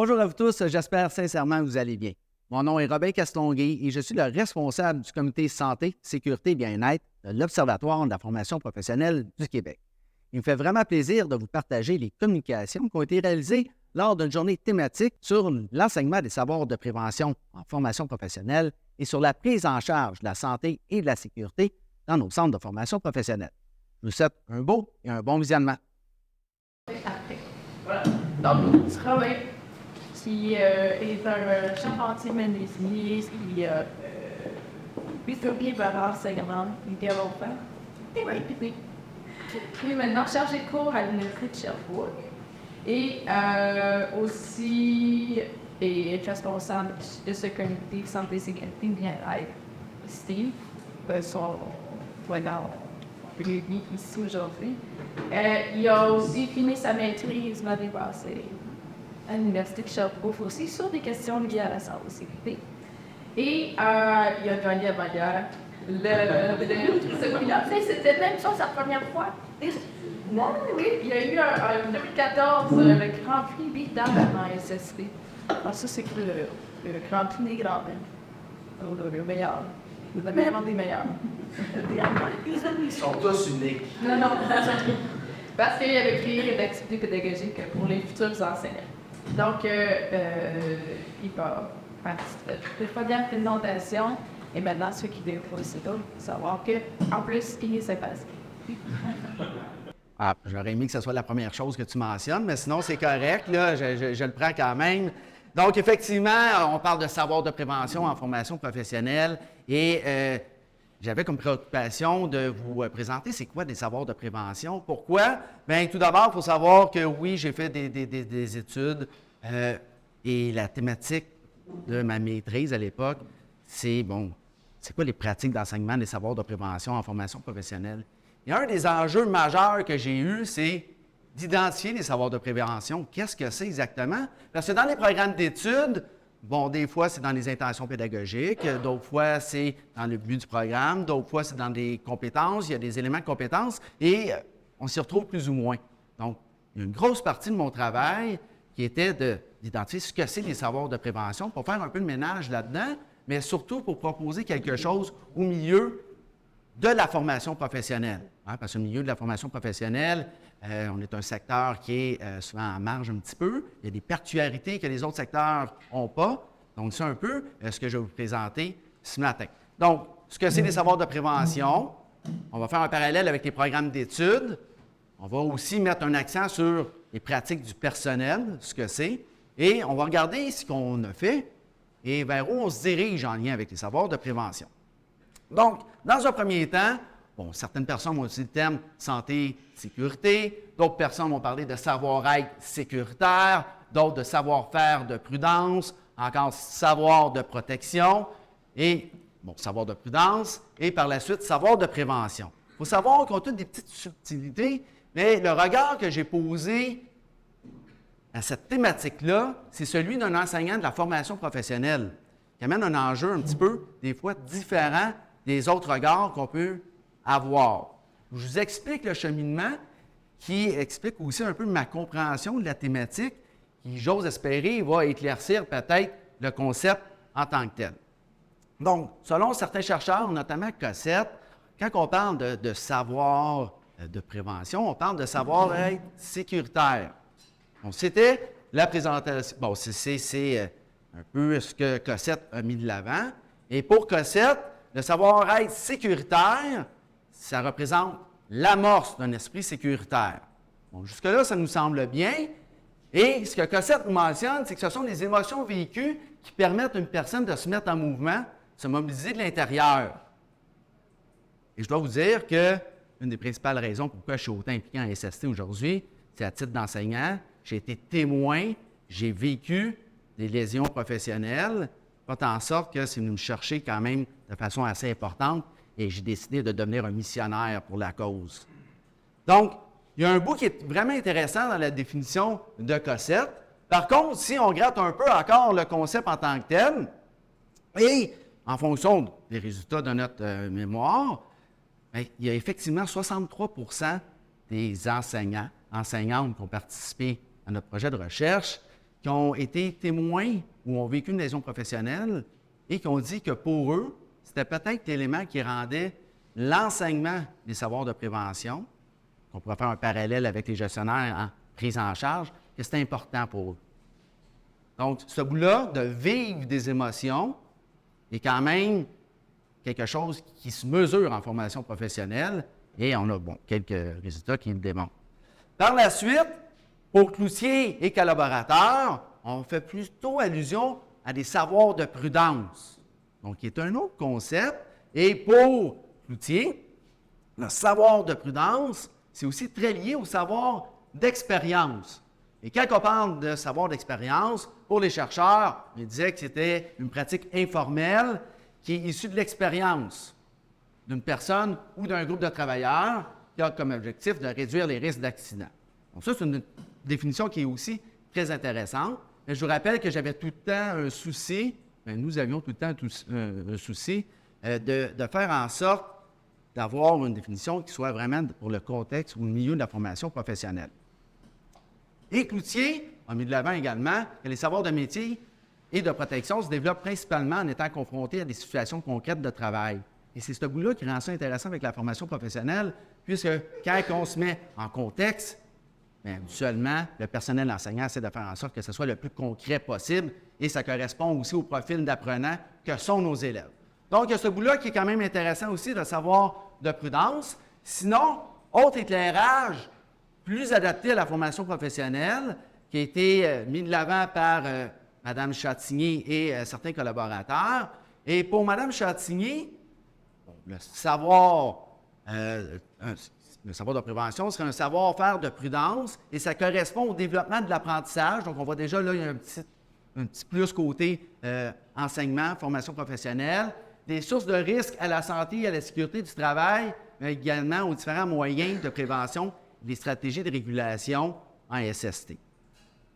Bonjour à vous tous, j'espère sincèrement que vous allez bien. Mon nom est Robin Castonguay et je suis le responsable du comité santé, sécurité et bien-être de l'Observatoire de la formation professionnelle du Québec. Il me fait vraiment plaisir de vous partager les communications qui ont été réalisées lors d'une journée thématique sur l'enseignement des savoirs de prévention en formation professionnelle et sur la prise en charge de la santé et de la sécurité dans nos centres de formation professionnelle. Je vous souhaite un beau et un bon visionnement. Parfait. Voilà. Donc, Robin, qui est un charpentier menuisier, qui bistourier barreur segment, développeur. Puis maintenant chargé de cours à l'Université de Sherbrooke. Et aussi est responsable de ce comité santé, sécurité, bien-être. Steve, son regard réuni ici aujourd'hui. Il a aussi fini sa maîtrise l'année passée à l'Université de Sherbrooke aussi sur des questions liées à la santé et sécurité. Et il a gagné à Bagarre. C'était même ça sa première fois. Non, oui, il y a eu en 2014 le Grand Prix Big Dam en SST. Alors ça, c'est le Grand Prix des grands-mères. Le meilleur. Le meilleur des meilleurs. Ils sont tous uniques. Non, parce qu'il avait créé une activité pédagogique pour les futurs enseignants. Donc, il va faire de présentation. Et maintenant, ceux qui découvrent c'est tout, savoir qu'en plus, il est sympathique. J'aurais aimé que ce soit la première chose que tu mentionnes, mais sinon, c'est correct, là, je le prends quand même. Donc, effectivement, on parle de savoir de prévention en formation professionnelle et j'avais comme préoccupation de vous présenter c'est quoi des savoirs de prévention. Pourquoi? Bien, tout d'abord, il faut savoir que oui, j'ai fait des études et la thématique de ma maîtrise à l'époque, c'est quoi les pratiques d'enseignement des savoirs de prévention en formation professionnelle? Et un des enjeux majeurs que j'ai eu, c'est d'identifier les savoirs de prévention. Qu'est-ce que c'est exactement? Parce que dans les programmes d'études, des fois, c'est dans les intentions pédagogiques, d'autres fois, c'est dans le but du programme, d'autres fois, c'est dans des compétences, il y a des éléments de compétences, et on s'y retrouve plus ou moins. Donc, il y a une grosse partie de mon travail qui était d'identifier ce que c'est les savoirs de prévention, pour faire un peu de ménage là-dedans, mais surtout pour proposer quelque chose au milieu de la formation professionnelle. Parce qu'au milieu de la formation professionnelle, on est un secteur qui est souvent en marge un petit peu. Il y a des particularités que les autres secteurs n'ont pas. Donc, c'est un peu ce que je vais vous présenter ce matin. Donc, ce que c'est les savoirs de prévention, on va faire un parallèle avec les programmes d'études. On va aussi mettre un accent sur les pratiques du personnel, ce que c'est. Et on va regarder ce qu'on a fait et vers où on se dirige en lien avec les savoirs de prévention. Donc, dans un premier temps, certaines personnes vont utiliser le terme santé, sécurité, d'autres personnes vont parler de savoir-être sécuritaire, d'autres de savoir-faire de prudence, encore savoir de protection, et savoir de prudence, et par la suite, savoir de prévention. Il faut savoir qu'on a toutes des petites subtilités, mais le regard que j'ai posé à cette thématique-là, c'est celui d'un enseignant de la formation professionnelle, qui amène un enjeu un petit peu, des fois, différent des autres regards qu'on peut avoir. Je vous explique le cheminement qui explique aussi un peu ma compréhension de la thématique qui, j'ose espérer, va éclaircir peut-être le concept en tant que tel. Donc, selon certains chercheurs, notamment Cossette, quand on parle de savoir de prévention, on parle de savoir-être sécuritaire. Donc, c'était la présentation. C'est un peu ce que Cossette a mis de l'avant. Et pour Cossette, le savoir-être sécuritaire, ça représente l'amorce d'un esprit sécuritaire. Jusque-là, ça nous semble bien. Et ce que Cossette nous mentionne, c'est que ce sont des émotions vécues qui permettent à une personne de se mettre en mouvement, se mobiliser de l'intérieur. Et je dois vous dire qu'une des principales raisons pourquoi je suis autant impliqué en SST aujourd'hui, c'est à titre d'enseignant. J'ai été témoin, j'ai vécu des lésions professionnelles, fait en sorte que c'est venu me chercher quand même de façon assez importante et j'ai décidé de devenir un missionnaire pour la cause. Donc, il y a un bout qui est vraiment intéressant dans la définition de Cossette. Par contre, si on gratte un peu encore le concept en tant que tel, et en fonction des résultats de notre mémoire, il y a effectivement 63 % des enseignants, enseignantes qui ont participé à notre projet de recherche qui ont été témoins ou ont vécu une lésion professionnelle et qui ont dit que pour eux, c'était peut-être l'élément qui rendait l'enseignement des savoirs de prévention, on pourrait faire un parallèle avec les gestionnaires en prise en charge, que c'était important pour eux. Donc, ce bout-là de vivre des émotions est quand même quelque chose qui se mesure en formation professionnelle et on a quelques résultats qui le démontrent. Par la suite, pour cloutiers et collaborateurs, on fait plutôt allusion à des savoirs de prudence, donc qui est un autre concept. Et pour cloutier, le savoir de prudence, c'est aussi très lié au savoir d'expérience. Et quand on parle de savoir d'expérience, pour les chercheurs, ils disaient que c'était une pratique informelle qui est issue de l'expérience d'une personne ou d'un groupe de travailleurs qui a comme objectif de réduire les risques d'accident. Donc ça, c'est une définition qui est aussi très intéressante. Mais je vous rappelle que j'avais tout le temps un souci, nous avions tout le temps un souci de faire en sorte d'avoir une définition qui soit vraiment pour le contexte ou le milieu de la formation professionnelle. Et Cloutier a mis de l'avant également que les savoirs de métier et de protection se développent principalement en étant confrontés à des situations concrètes de travail. Et c'est ce bout-là qui rend ça intéressant avec la formation professionnelle, puisque quand on se met en contexte, bien, habituellement, le personnel enseignant essaie de faire en sorte que ce soit le plus concret possible et ça correspond aussi au profil d'apprenant que sont nos élèves. Donc, il y a ce bout-là qui est quand même intéressant aussi de savoir de prudence. Sinon, autre éclairage plus adapté à la formation professionnelle qui a été mis de l'avant par Mme Chattigny et certains collaborateurs. Et pour Mme Chattigny, le savoir de prévention serait un savoir-faire de prudence et ça correspond au développement de l'apprentissage. Donc, on voit déjà là, il y a un petit plus côté enseignement, formation professionnelle, des sources de risques à la santé et à la sécurité du travail, mais également aux différents moyens de prévention, des stratégies de régulation en SST.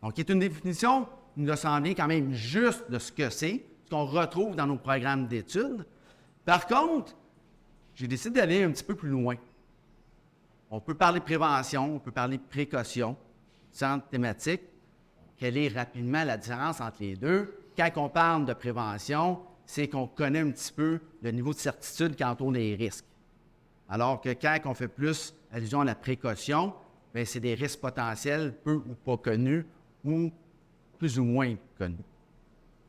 Donc, qui est une définition qui nous a semblé quand même juste de ce que c'est, ce qu'on retrouve dans nos programmes d'études. Par contre, j'ai décidé d'aller un petit peu plus loin. On peut parler de prévention, on peut parler de précaution, centre thématique. Quelle est rapidement la différence entre les deux? Quand on parle de prévention, c'est qu'on connaît un petit peu le niveau de certitude quant aux risques. Alors que quand on fait plus allusion à la précaution, bien, c'est des risques potentiels peu ou pas connus ou plus ou moins connus.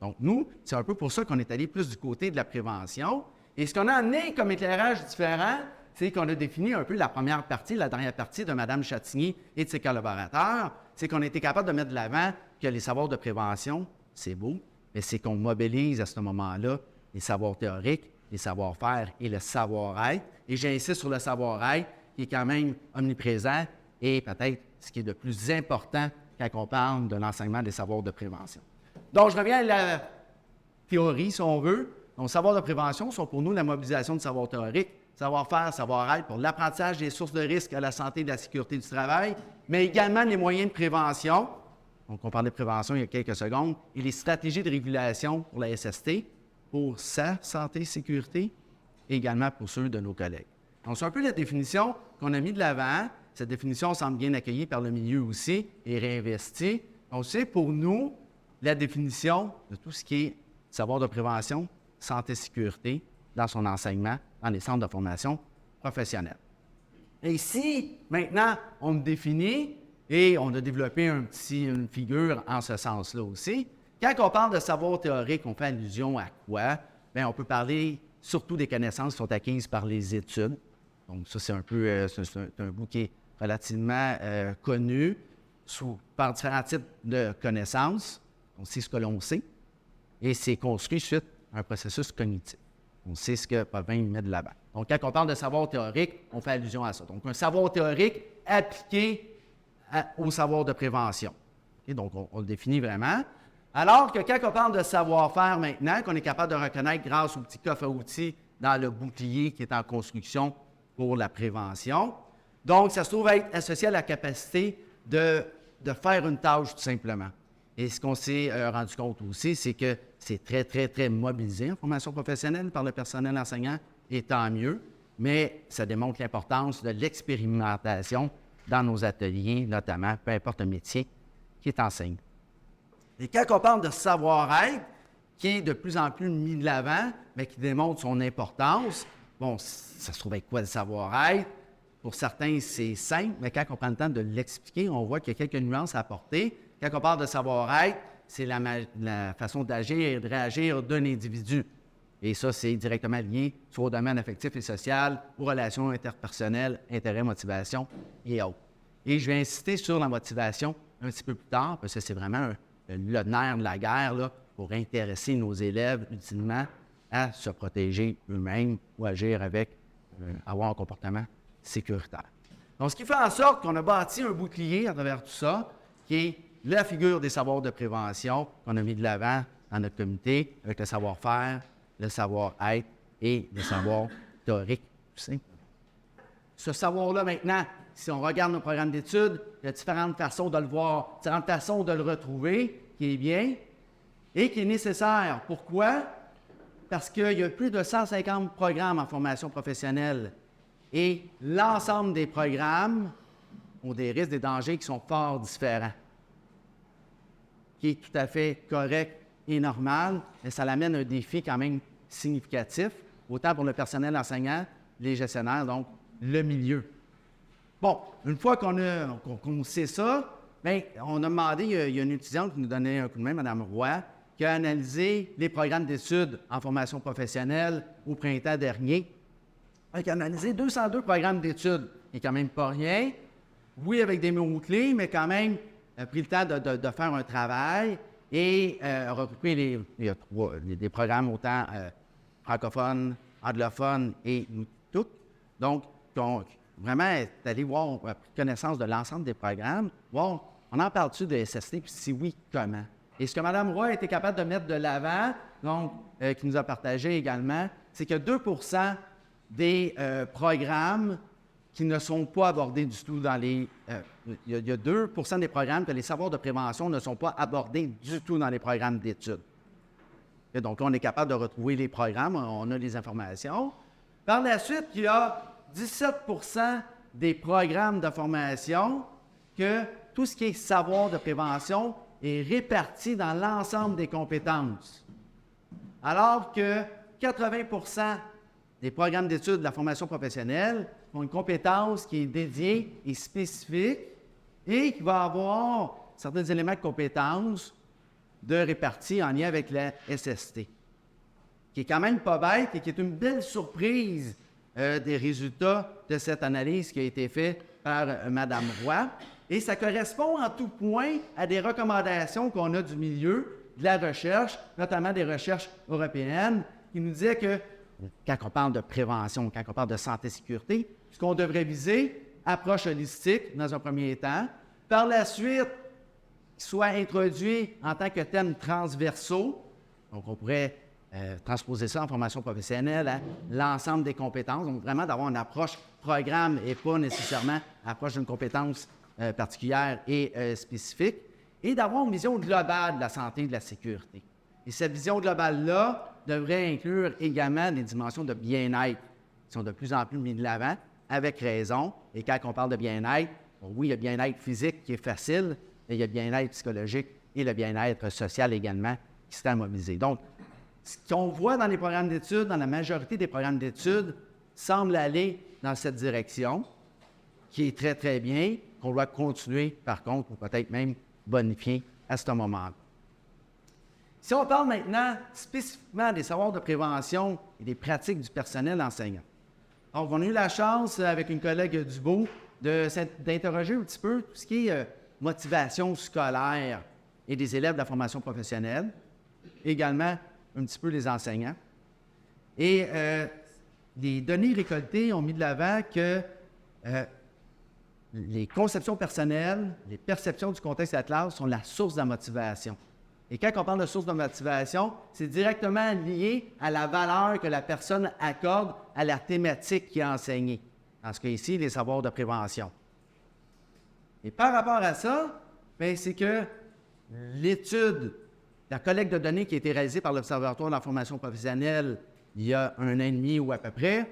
Donc, nous, c'est un peu pour ça qu'on est allé plus du côté de la prévention. Et ce qu'on a amené comme éclairage différent, c'est qu'on a défini un peu la première partie, la dernière partie de Mme Chattigny et de ses collaborateurs, c'est qu'on a été capable de mettre de l'avant que les savoirs de prévention, c'est beau, mais c'est qu'on mobilise à ce moment-là les savoirs théoriques, les savoir-faire et le savoir-être. Et j'insiste sur le savoir-être qui est quand même omniprésent et peut-être ce qui est le plus important quand on parle de l'enseignement des savoirs de prévention. Donc, je reviens à la théorie, si on veut. Donc, savoirs de prévention sont pour nous la mobilisation de savoirs théoriques, savoir-faire, savoir-être pour l'apprentissage des sources de risques à la santé et de la sécurité du travail, mais également les moyens de prévention. Donc, on parlait de prévention il y a quelques secondes, et les stratégies de régulation pour la SST, pour sa santé et sécurité, et également pour ceux de nos collègues. Donc, c'est un peu la définition qu'on a mis de l'avant. Cette définition semble bien accueillie par le milieu aussi et réinvestie. Donc, c'est pour nous la définition de tout ce qui est savoir de prévention, santé et sécurité dans son enseignement dans les centres de formation professionnelle. Et ici, maintenant, on le définit et on a développé une figure en ce sens-là aussi. Quand on parle de savoir théorique, on fait allusion à quoi? Bien, on peut parler surtout des connaissances qui sont acquises par les études. Donc, ça, c'est un peu c'est un bout qui est relativement connu par différents types de connaissances. On sait ce que l'on sait et c'est construit suite à un processus cognitif. On sait ce que Pavin met de l'avant. Donc, quand on parle de savoir théorique, on fait allusion à ça. Donc, un savoir théorique appliqué au savoir de prévention. Okay? Donc, on le définit vraiment. Alors que quand on parle de savoir-faire maintenant, qu'on est capable de reconnaître grâce au petit coffre à outils dans le bouclier qui est en construction pour la prévention. Donc, ça se trouve être associé à la capacité de faire une tâche tout simplement. Et ce qu'on s'est rendu compte aussi, c'est que c'est très, très, très mobilisé en formation professionnelle par le personnel enseignant, et tant mieux, mais ça démontre l'importance de l'expérimentation dans nos ateliers, notamment, peu importe le métier qui est enseigné. Et quand on parle de savoir-être, qui est de plus en plus mis de l'avant, mais qui démontre son importance, bon, ça se trouve avec quoi le savoir-être? Pour certains, c'est simple, mais quand on prend le temps de l'expliquer, on voit qu'il y a quelques nuances à apporter. Quand on parle de savoir-être, c'est la façon d'agir et de réagir d'un individu. Et ça, c'est directement lié soit au domaine affectif et social, aux relations interpersonnelles, intérêts, motivation et autres. Et je vais insister sur la motivation un petit peu plus tard, parce que c'est vraiment le nerf de la guerre là, pour intéresser nos élèves utilement à se protéger eux-mêmes ou agir avec, avoir un comportement sécuritaire. Donc, ce qui fait en sorte qu'on a bâti un bouclier à travers tout ça, qui est la figure des savoirs de prévention qu'on a mis de l'avant dans notre comité, avec le savoir-faire, le savoir-être et le savoir théorique, tout simplement. Ce savoir-là, maintenant, si on regarde nos programmes d'études, il y a différentes façons de le voir, différentes façons de le retrouver, qui est bien et qui est nécessaire. Pourquoi? Parce qu'il y a plus de 150 programmes en formation professionnelle et l'ensemble des programmes ont des risques, des dangers qui sont fort différents, qui est tout à fait correct et normal, mais ça l'amène un défi quand même significatif, autant pour le personnel enseignant, les gestionnaires, donc le milieu. Bon, une fois qu'on sait ça, bien, on a demandé, il y a une étudiante qui nous donnait un coup de main, Mme Roy, qui a analysé les programmes d'études en formation professionnelle au printemps dernier. Elle a analysé 202 programmes d'études, et quand même pas rien. Oui, avec des mots-clés, mais quand même pris le temps de faire un travail et regroupé il y a des programmes autant francophones, anglophones et nous toutes. Donc, vraiment, est allé voir, on a pris connaissance de l'ensemble des programmes, voir, on en parle-tu de SST, puis si oui, comment? Et ce que Mme Roy a été capable de mettre de l'avant, donc, qui nous a partagé également, c'est que 2 des programmes qui ne sont pas abordés du tout dans les... il y a 2 des programmes que les savoirs de prévention ne sont pas abordés du tout dans les programmes d'études. Et donc, on est capable de retrouver les programmes, on a les informations. Par la suite, il y a 17 des programmes de formation que tout ce qui est savoir de prévention est réparti dans l'ensemble des compétences. Alors que 80 des programmes d'études de la formation professionnelle ont une compétence qui est dédiée et spécifique et qui va avoir certains éléments de compétences de répartis en lien avec la SST, qui est quand même pas bête et qui est une belle surprise des résultats de cette analyse qui a été faite par Mme Roy. Et ça correspond en tout point à des recommandations qu'on a du milieu, de la recherche, notamment des recherches européennes, qui nous disaient que quand on parle de prévention, quand on parle de santé-sécurité, ce qu'on devrait viser, approche holistique dans un premier temps. Par la suite, qu'il soit introduit en tant que thèmes transversaux. Donc, on pourrait transposer ça en formation professionnelle à l'ensemble des compétences. Donc, vraiment d'avoir une approche programme et pas nécessairement approche d'une compétence particulière et spécifique. Et d'avoir une vision globale de la santé et de la sécurité. Et cette vision globale-là devrait inclure également des dimensions de bien-être qui sont de plus en plus mises de l'avant, avec raison. Et quand on parle de bien-être, bon, oui, il y a le bien-être physique qui est facile, mais il y a le bien-être psychologique et le bien-être social également qui sont à mobiliser. Donc, ce qu'on voit dans les programmes d'études, dans la majorité des programmes d'études, semble aller dans cette direction, qui est très, très bien, qu'on doit continuer, par contre, ou peut-être même bonifier à ce moment-là. Si on parle maintenant spécifiquement des savoirs de prévention et des pratiques du personnel enseignant. Donc, on a eu la chance, avec une collègue Dubois, d'interroger un petit peu tout ce qui est motivation scolaire et des élèves de la formation professionnelle, également un petit peu les enseignants. Et les données récoltées ont mis de l'avant que les conceptions personnelles, les perceptions du contexte de la classe sont la source de la motivation. Et quand on parle de source de motivation, c'est directement lié à la valeur que la personne accorde à la thématique qui est enseignée. Dans ce cas ici, les savoirs de prévention. Et par rapport à ça, bien, c'est que l'étude, la collecte de données qui a été réalisée par l'Observatoire de la formation professionnelle il y a 1 an et demi ou à peu près,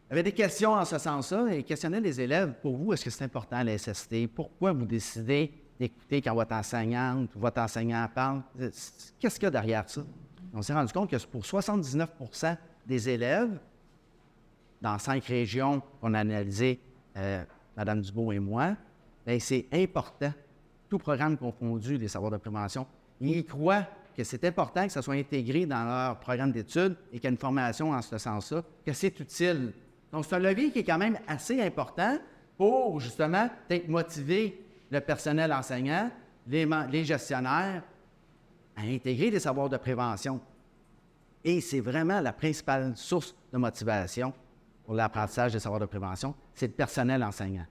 il y avait des questions en ce sens-là et questionnait les élèves. Pour vous, est-ce que c'est important la SST? Pourquoi vous décidez d'écouter quand votre enseignante ou votre enseignant parle. Qu'est-ce qu'il y a derrière ça? On s'est rendu compte que pour 79 des élèves, dans 5 régions qu'on a analysées, Mme Dubois et moi, bien, c'est important, tout programme confondu, les savoirs de prévention. Ils croient que c'est important que ça soit intégré dans leur programme d'études et qu'il y ait une formation en ce sens-là, que c'est utile. Donc, c'est un levier qui est quand même assez important pour, justement, peut-être motiver le personnel enseignant, les gestionnaire, à intégrer des savoirs de prévention. Et c'est vraiment la principale source de motivation pour l'apprentissage des savoirs de prévention, c'est le personnel enseignant.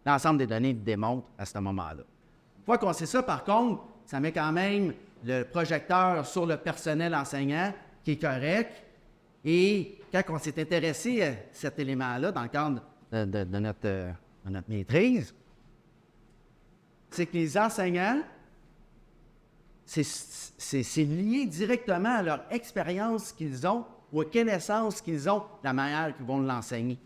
L'ensemble des données le démontrent à ce moment-là. Une fois qu'on sait ça, par contre, ça met quand même le projecteur sur le personnel enseignant qui est correct. Et quand on s'est intéressé à cet élément-là dans le cadre de notre maîtrise, c'est que les enseignants, c'est lié directement à leur expérience qu'ils ont ou aux connaissances qu'ils ont de la manière qu'ils vont l'enseigner.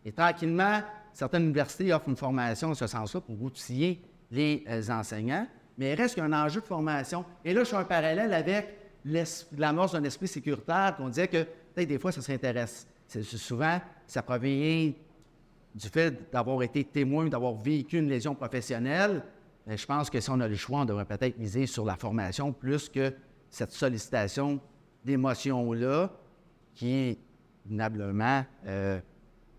Et tranquillement, certaines universités offrent une formation en ce sens-là pour outiller les enseignants, mais il reste qu'il y a un enjeu de formation. Et là, je fais un parallèle avec l'amorce d'un esprit sécuritaire qu'on disait que peut-être des fois, ça s'intéresse. Souvent, ça provient du fait d'avoir été témoin, d'avoir vécu une lésion professionnelle. Mais je pense que si on a le choix, on devrait peut-être miser sur la formation plus que cette sollicitation d'émotions-là qui est noblement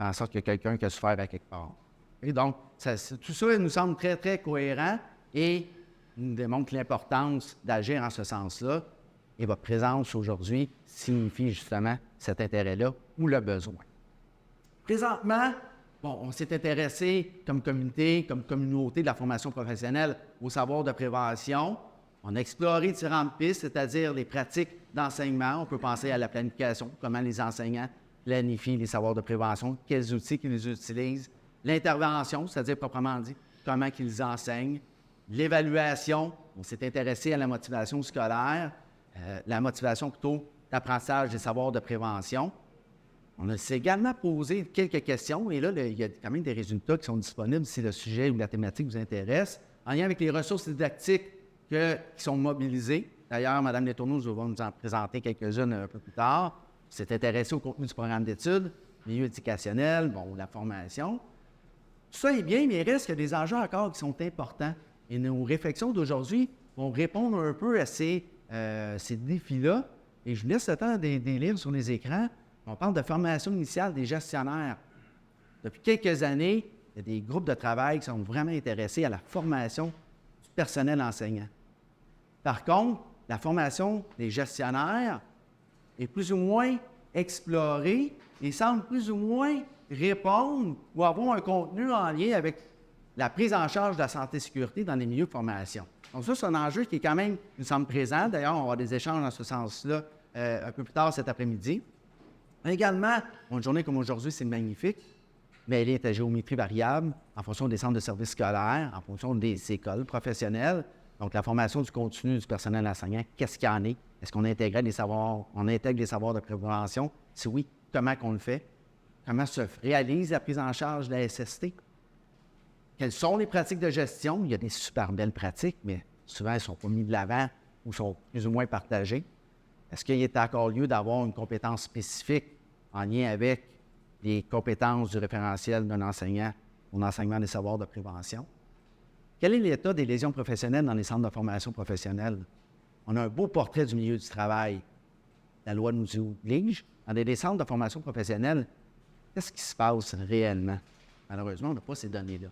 en sorte qu'il y a quelqu'un qui a souffert à quelque part. Et donc, tout ça il nous semble très, très cohérent et nous démontre l'importance d'agir en ce sens-là. Et votre présence aujourd'hui signifie justement cet intérêt-là ou le besoin. Présentement, on s'est intéressé comme communauté, comme communauté de la formation professionnelle au savoir de prévention. On a exploré différentes pistes, c'est-à-dire les pratiques d'enseignement. On peut penser à la planification, comment les enseignants planifient les savoirs de prévention, quels outils qu'ils utilisent. L'intervention, c'est-à-dire proprement dit, comment qu'ils enseignent. L'évaluation, on s'est intéressé à la motivation scolaire, la motivation plutôt d'apprentissage des savoirs de prévention. On s'est également posé quelques questions, et là, il y a quand même des résultats qui sont disponibles si le sujet ou la thématique vous intéresse, en lien avec les ressources didactiques qui sont mobilisées. D'ailleurs, Mme Letourneau va nous en présenter quelques-unes un peu plus tard. On s'est intéressé au contenu du programme d'études, milieu éducationnel, la formation. Tout ça est bien, mais il reste qu'il y a des enjeux encore qui sont importants. Et nos réflexions d'aujourd'hui vont répondre un peu à ces défis-là. Et je vous laisse le temps des livres sur les écrans. On parle de formation initiale des gestionnaires. Depuis quelques années, il y a des groupes de travail qui sont vraiment intéressés à la formation du personnel enseignant. Par contre, la formation des gestionnaires est plus ou moins explorée et semble plus ou moins répondre ou avoir un contenu en lien avec la prise en charge de la santé et sécurité dans les milieux de formation. Donc ça, c'est un enjeu qui est quand même, nous semble présent. D'ailleurs, on va avoir des échanges dans ce sens-là un peu plus tard cet après-midi. Également, une journée comme aujourd'hui, c'est magnifique, mais elle est à géométrie variable en fonction des centres de services scolaires, en fonction des écoles professionnelles. Donc, la formation du contenu du personnel enseignant, qu'est-ce qu'il y en est? Est-ce qu'on intègre des savoirs de prévention? Si oui, comment qu'on le fait? Comment se réalise la prise en charge de la SST? Quelles sont les pratiques de gestion? Il y a des super belles pratiques, mais souvent, elles ne sont pas mises de l'avant ou sont plus ou moins partagées. Est-ce qu'il y a encore lieu d'avoir une compétence spécifique en lien avec les compétences du référentiel d'un enseignant au enseignement des savoirs de prévention? Quel est l'état des lésions professionnelles dans les centres de formation professionnelle? On a un beau portrait du milieu du travail. La loi nous y oblige. Dans des centres de formation professionnelle, qu'est-ce qui se passe réellement? Malheureusement, on n'a pas ces données-là.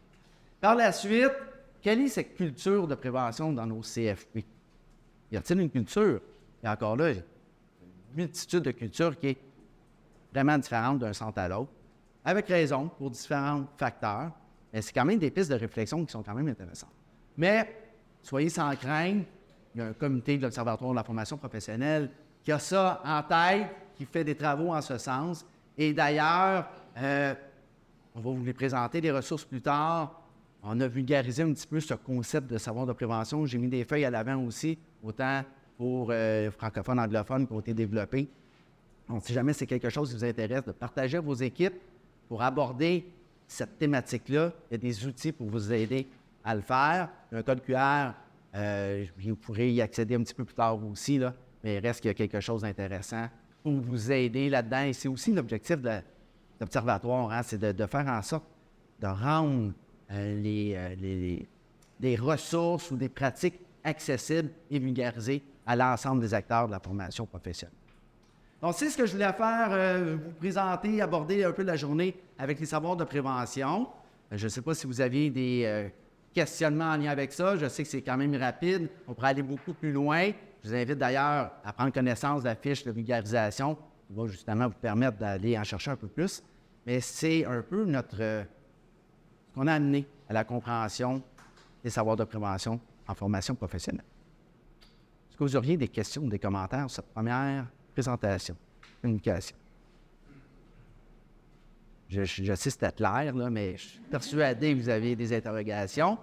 Par la suite, quelle est cette culture de prévention dans nos CFP? Y a-t-il une culture? Et encore là, une multitude de cultures qui est vraiment différente d'un centre à l'autre, avec raison, pour différents facteurs, mais c'est quand même des pistes de réflexion qui sont quand même intéressantes. Mais, soyez sans crainte, il y a un comité de l'Observatoire de la formation professionnelle qui a ça en tête, qui fait des travaux en ce sens. Et d'ailleurs, on va vous les présenter, des ressources plus tard. On a vulgarisé un petit peu ce concept de savoir de prévention. J'ai mis des feuilles à l'avant aussi, autant pour francophones, anglophones qui ont été développés. Donc, si jamais c'est quelque chose qui vous intéresse, de partager vos équipes pour aborder cette thématique-là. Il y a des outils pour vous aider à le faire. un code QR, vous pourrez y accéder un petit peu plus tard aussi, là, mais il reste qu'il y a quelque chose d'intéressant pour vous aider là-dedans. Et c'est aussi l'objectif de l'Observatoire, hein, c'est de faire en sorte de rendre des ressources ou des pratiques accessibles et vulgarisées à l'ensemble des acteurs de la formation professionnelle. Donc, c'est ce que je voulais faire, vous présenter, aborder un peu la journée avec les savoirs de prévention. Je ne sais pas si vous aviez des questionnements en lien avec ça. Je sais que c'est quand même rapide. On pourrait aller beaucoup plus loin. Je vous invite d'ailleurs à prendre connaissance de la fiche de vulgarisation qui va justement vous permettre d'aller en chercher un peu plus. Mais c'est un peu ce qu'on a amené à la compréhension des savoirs de prévention en formation professionnelle. Est-ce que vous auriez des questions ou des commentaires sur cette première présentation, communication? Je sais que c'était clair, là, mais je suis persuadé que vous avez des interrogations.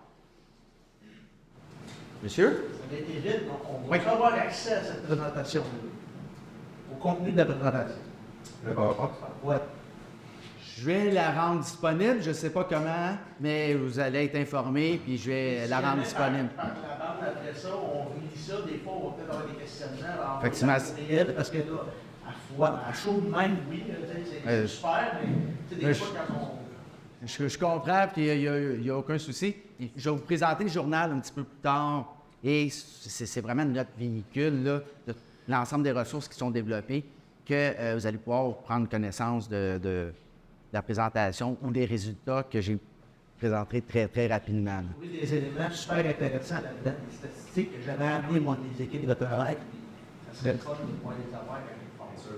Monsieur? Ça va être vite, donc on va avoir accès à cette présentation, au contenu de la présentation. Oui. Je vais la rendre disponible, je ne sais pas comment, mais vous allez être informé, puis je vais la rendre disponible. La bande, après ça, on lit ça, des fois, on va peut-être avoir des questionnements. Alors, Effectivement. parce que là, à chaud de même, oui, c'est super, mais des fois, quand on... Je comprends, puis il n'y a aucun souci. Je vais vous présenter le journal un petit peu plus tard, et c'est vraiment notre véhicule, là, de l'ensemble des ressources qui sont développées, que vous allez pouvoir prendre connaissance de la présentation ou des résultats que j'ai présentés très, très rapidement. Là. Oui, des éléments super intéressants là-dedans, des statistiques que j'avais amenées, moi, des équipes de travail. Ça serait le fun de pouvoir les avoir quand ils font ça.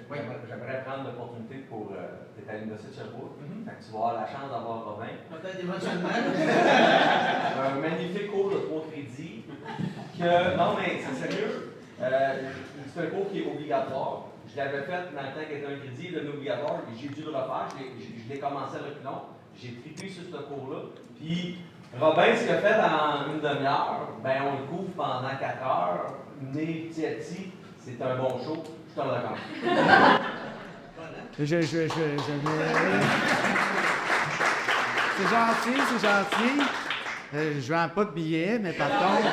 Oui, j'aimerais prendre l'opportunité pour t'être à l'Université de Sherbrooke. Fait que tu vas avoir la chance d'avoir Robin. Peut-être éventuellement. Un magnifique cours de 3 crédits. Non, mais c'est sérieux. C'est un cours qui est obligatoire. Je l'avais fait dans le temps qu'il était un crédit, le obligatoire, et j'ai dû le refaire. Je l'ai commencé à reculons. J'ai trippé sur ce cours-là. Puis, Robin, ce qu'il a fait en une demi-heure, ben on le couvre pendant 4 heures. Né petit à petit, c'est un bon show. Je te le recommande. C'est gentil, c'est gentil. Je vends pas de billets, mais par contre...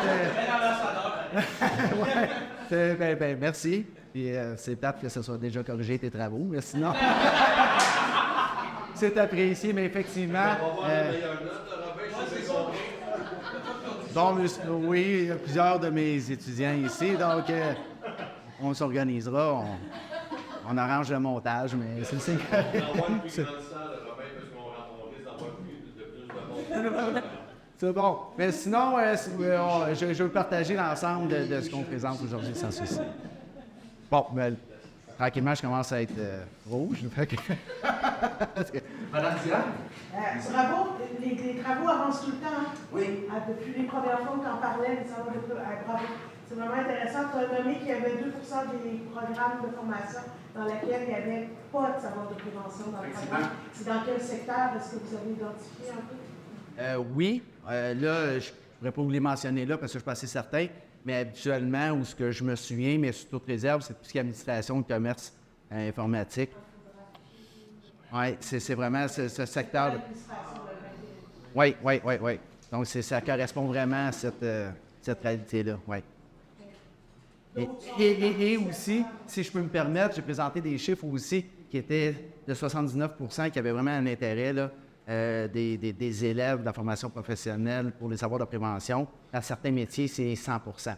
ouais, merci. Puis c'est plate que ce soit déjà corrigé tes travaux, mais sinon... c'est apprécié, mais effectivement... donc, oui, il y a plusieurs de mes étudiants ici, donc on s'organisera, on arrange le montage, mais c'est le signe. C'est bon. Mais sinon, je vais vous partager l'ensemble de ce qu'on présente aujourd'hui sans souci. Bon, mais tranquillement, je commence à être rouge. Madame Diane? Bravo, les travaux avancent tout le temps. Hein? Oui. Depuis les premières fois que tu en parlais, bravo. C'est vraiment intéressant. Tu as nommé qu'il y avait 2% des programmes de formation dans lesquels il n'y avait pas de savoir de prévention dans le programme. C'est dans quel secteur? Est-ce que vous avez identifié un peu? Oui. Là, je ne pourrais pas vous les mentionner là parce que je suis pas assez certain, mais habituellement, où ce que je me souviens, mais sous toute réserve, c'est tout ce qui est administration, commerce, informatique. Oui, c'est vraiment ce secteur. Oui. Donc, ça correspond vraiment à cette réalité-là, oui. Et aussi, si je peux me permettre, j'ai présenté des chiffres aussi qui étaient de 79% qui avaient vraiment un intérêt, là, des élèves de la formation professionnelle pour les savoirs de prévention. Dans certains métiers, c'est 100%.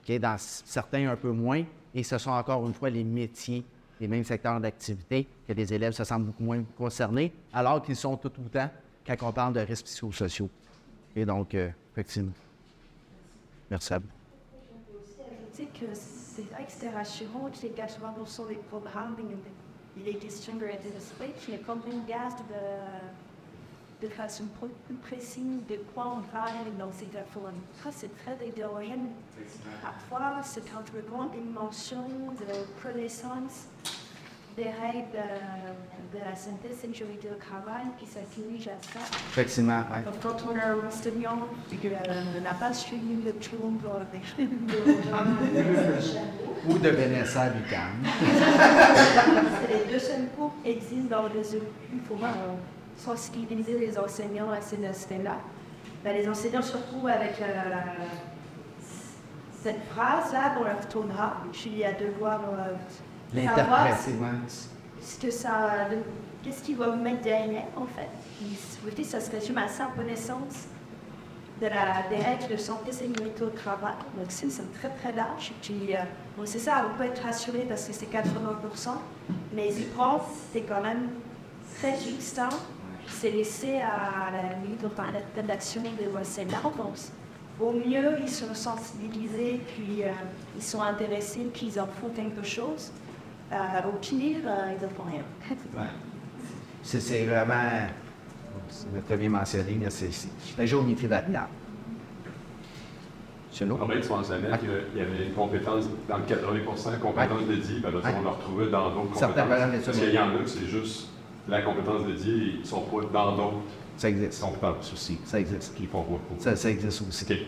Okay? Dans certains, un peu moins. Et ce sont encore une fois les métiers, les mêmes secteurs d'activité que les élèves se sentent beaucoup moins concernés, alors qu'ils sont tout autant quand on parle de risques psychosociaux. Et donc, effectivement. Merci à vous. Que c'est vrai que c'était rassurant que les 80% des programmes, il est question de speech, mais quand on regarde de façon plus précise de quoi on parle dans cette information, c'est très hétérogène. Parfois, c'est quand on une mention de connaissance des règles de la santé et sécurité au travail qui s'accuse à ça. Effectivement, oui. Quand on est un enseignant et qu'on n'a pas suivi le tour ou de BNSA du CAM. Les deux seuls cours existent dans les écoles pour sensibiliser les enseignants à ces aspects-là. ben, les enseignants se retrouvent avec cette phrase-là dans l'orthographe, puis à devoir savoir L'interpréter, ouais. ce que ça, qu'est-ce qu'ils vont mettre derrière, en fait. Puis, ça se résume à ça en connaissance des règles de santé, sécurité au travail. Donc, c'est très, très large. Puis, bon, c'est ça, on peut être rassuré parce que c'est 80%, mais y prendre, c'est quand même très extant. C'est laissé à la limite de la rédaction des enseignants. Donc, au mieux, ils sont sensibilisés, puis ils sont intéressés, puis ils en font quelque chose. Au pire, ils n'en font rien. Ouais. C'est vraiment, vous l'avez très bien mentionné, c'est la géométrie variable. Chez nous? En fait, tu mentionnais qu'il y avait une compétence dans le 80% compétence dédiée, puis après, on la retrouvait dans d'autres Certains compétences. Parce qu'il y en a que c'est juste la compétence dédiée, ils ne sont pas dans d'autres Ça existe. compétences aussi. Ça existe. Qui font beaucoup. Ça existe aussi. OK.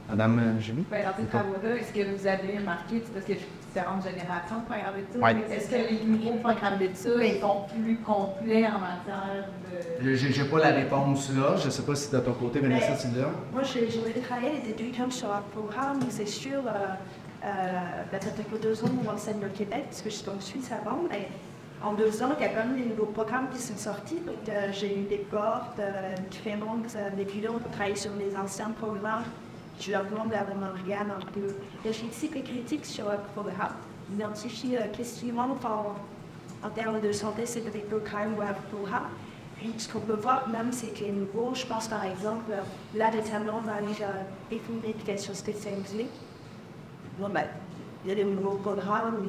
Madame Julie? Ben, dans ces travaux-là, est-ce que vous avez remarqué, c'est parce que différentes générations de programmes d'études, Ouais. mais est-ce que les nouveaux programmes d'études sont plus complets en matière de... J'ai pas la réponse là. Je ne sais pas si de ton côté, Vanessa, tu l'as. Moi, j'ai travaillé les études sur un programme, c'est sûr, ça fait que 2 ans où j'enseigne au Québec, parce que je suis en Suisse avant, mais en 2 ans, il y a quand même des nouveaux programmes qui sont sortis. Donc, j'ai eu des cohortes différentes d'étudiants pour travailler sur les anciens programmes. Je leur demande d'avoir un regard un peu logistique et critique sur le programme, identifier qu'est-ce qui manque en termes de santé, c'est des programmes ou un programme. Puis ce qu'on peut voir même, c'est que les nouveaux, je pense par exemple, là récemment, on a déjà défini l'éducation spécialisée. Bon, ben, il y a des nouveaux programmes,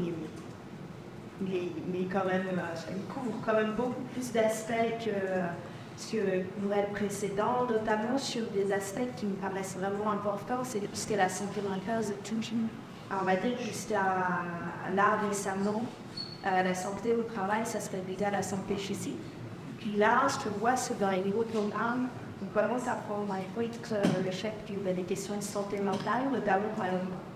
mais quand même, ils couvrent quand même beaucoup plus d'aspects que sur le précédent, notamment sur des aspects qui me paraissent vraiment importants, c'est tout ce qui est la santé mentale de tout. On va dire jusqu'à là récemment, la santé au travail, ça se réduisait à la santé physique. Puis là, je vois que dans les nouveaux programmes, on commence à prendre en compte le fait qu'il y a des questions de santé mentale, notamment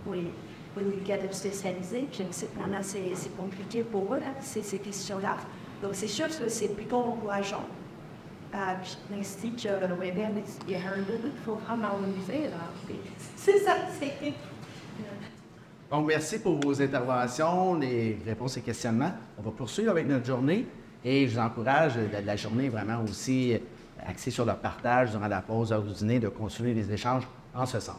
pour les éducateurs spécialisés. Je sais que maintenant, c'est compliqué pour eux, ces questions-là. Donc, c'est sûr que c'est plutôt encourageant. L'institut de Weber, il y a un programme à organiser. C'est ça, c'est. Donc, merci pour vos interventions, les réponses et questionnements. On va poursuivre avec notre journée et je vous encourage, la journée vraiment aussi axée sur le partage durant la pause heure du dîner, de continuer les échanges en ce sens.